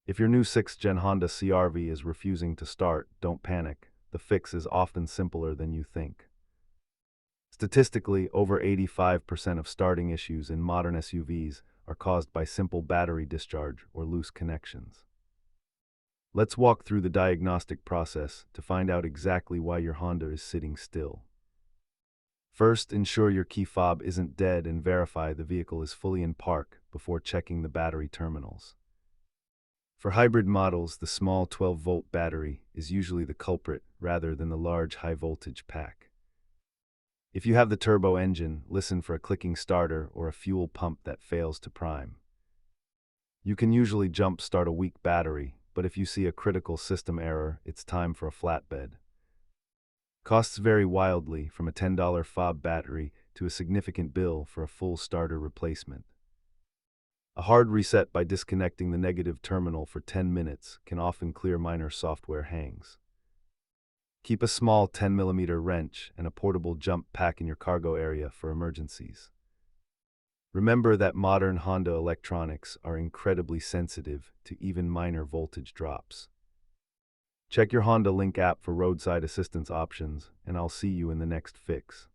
If your new 6th Gen Honda CR-V is refusing to start, don't panic. The fix is often simpler than you think. Statistically, over 85% of starting issues in modern SUVs are caused by simple battery discharge or loose connections. Let's walk through the diagnostic process to find out exactly why your Honda is sitting still. First, ensure your key fob isn't dead and verify the vehicle is fully in park before checking the battery terminals. For hybrid models, the small 12-volt battery is usually the culprit rather than the large high-voltage pack. If you have the turbo engine, listen for a clicking starter or a fuel pump that fails to prime. You can usually jump start a weak battery, but if you see a critical system error, it's time for a flatbed. Costs vary wildly, from a $10 fob battery to a significant bill for a full starter replacement. A hard reset by disconnecting the negative terminal for 10 minutes can often clear minor software hangs. Keep a small 10mm wrench and a portable jump pack in your cargo area for emergencies. Remember that modern Honda electronics are incredibly sensitive to even minor voltage drops. Check your Honda Link app for roadside assistance options, and I'll see you in the next fix.